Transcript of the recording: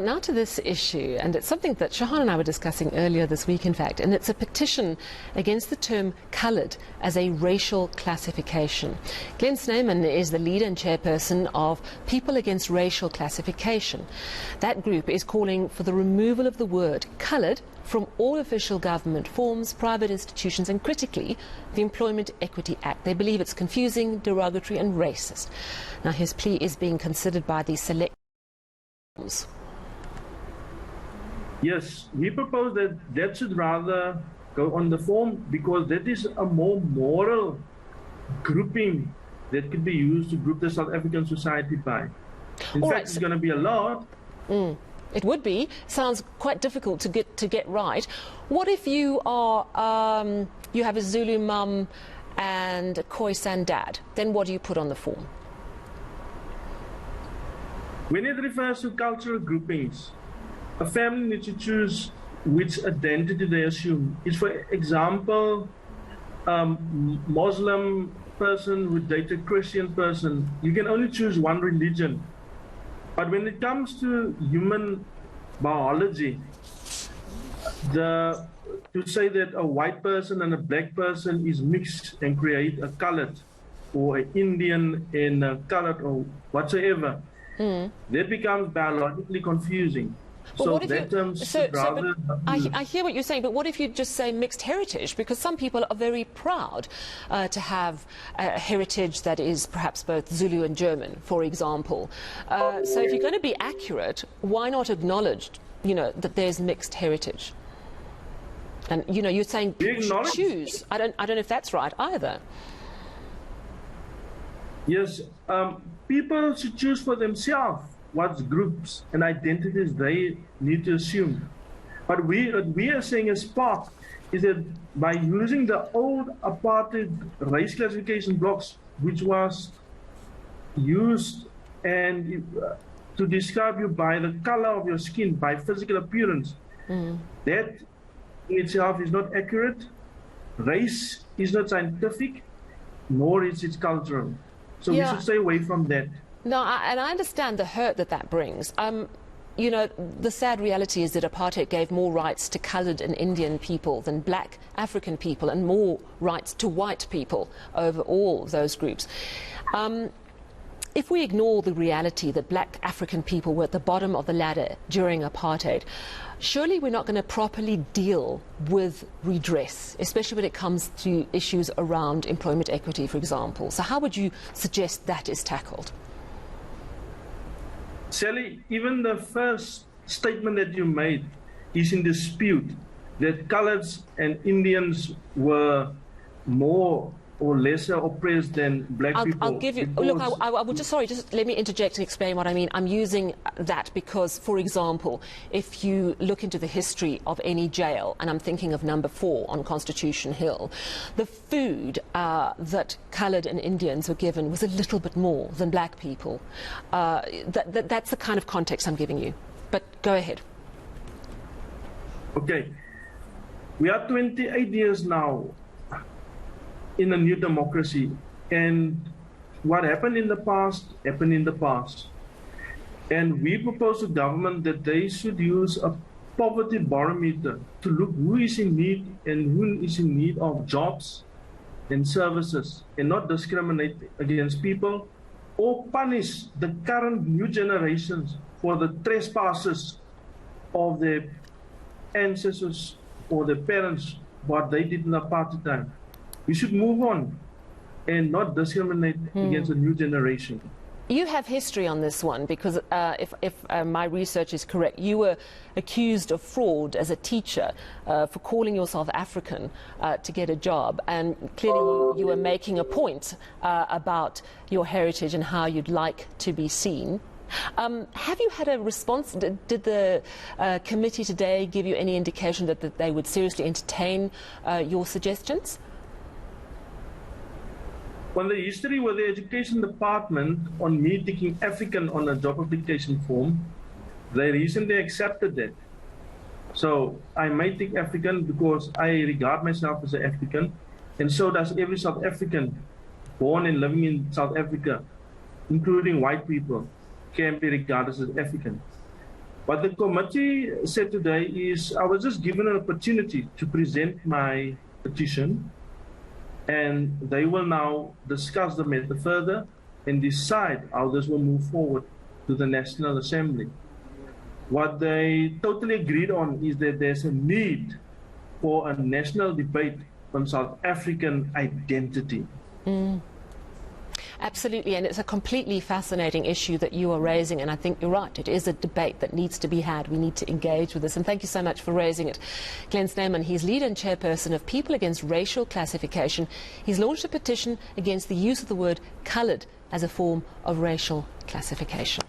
Now to this issue, and it's something that Shahan and I were discussing earlier this week, in fact, and it's a petition against the term coloured as a racial classification. Glen Snyman is the leader and chairperson of People Against Racial Classification. That group is calling for the removal of the word coloured from all official government forms, private institutions, and critically, the Employment Equity Act. They believe it's confusing, derogatory and racist. Now, his plea is being considered by the select. Yes, we propose that that should rather go on the form, because that is a more moral grouping that could be used to group the South African society by. In fact, it's going to be allowed. It would be. Sounds quite difficult to get right. What if you are you have a Zulu mum and a Khoisan dad? Then what do you put on the form? When it refers to cultural groupings, a family needs to choose which identity they assume. It's, for example, Muslim person who dated Christian person. You can only choose one religion. But when it comes to human biology, to say that a white person and a black person is mixed and create a colored, or an Indian and a colored, or whatsoever, that becomes biologically confusing. But so what if that I hear what you're saying, but what if you just say mixed heritage? Because some people are very proud to have a heritage that is perhaps both Zulu and German, for example. So if you're going to be accurate, why not acknowledge, that there's mixed heritage? And you're saying choose. I don't know if that's right either. Yes, people should choose for themselves what groups and identities they need to assume. But what we are saying as part is that by using the old apartheid race classification blocks, which was used and to describe you by the color of your skin, by physical appearance, that in itself is not accurate. Race is not scientific, nor is it cultural. So we should stay away from that. No, and I understand the hurt that brings. The sad reality is that apartheid gave more rights to coloured and Indian people than black African people, and more rights to white people over all those groups. If we ignore the reality that black African people were at the bottom of the ladder during apartheid, surely we're not going to properly deal with redress, especially when it comes to issues around employment equity, for example. So how would you suggest that is tackled? Sally, even the first statement that you made is in dispute, that coloreds and Indians were more or lesser oppressed than black people. I'll give you, look, I would just let me interject and explain what I mean. I'm using that because, for example, if you look into the history of any jail, and I'm thinking of number 4 on Constitution Hill, the food that coloured and Indians were given was a little bit more than black people. That's the kind of context I'm giving you. But go ahead. Okay. We are 28 years now in a new democracy, and what happened in the past happened in the past. And we propose to government that they should use a poverty barometer to look who is in need and who is in need of jobs and services, and not discriminate against people or punish the current new generations for the trespasses of their ancestors or their parents, what they did in the apartheid time. We should move on and not discriminate against a new generation. You have history on this one because if my research is correct, you were accused of fraud as a teacher for calling yourself African to get a job, and clearly you were making a point about your heritage and how you'd like to be seen. Have you had a response? Did the committee today give you any indication that they would seriously entertain your suggestions? On the history with the education department on me ticking African on a job application form, they recently accepted that. So I may tick African because I regard myself as an African, and so does every South African born and living in South Africa, including white people, can be regarded as African. What the committee said today is I was just given an opportunity to present my petition, and they will now discuss the matter further and decide how this will move forward to the National Assembly. What they totally agreed on is that there's a need for a national debate on South African identity. Absolutely, and it's a completely fascinating issue that you are raising, and I think you're right, it is a debate that needs to be had. We need to engage with this, and thank you so much for raising it. Glen Snyman, he's leader and chairperson of People Against Racial Classification. He's launched a petition against the use of the word coloured as a form of racial classification.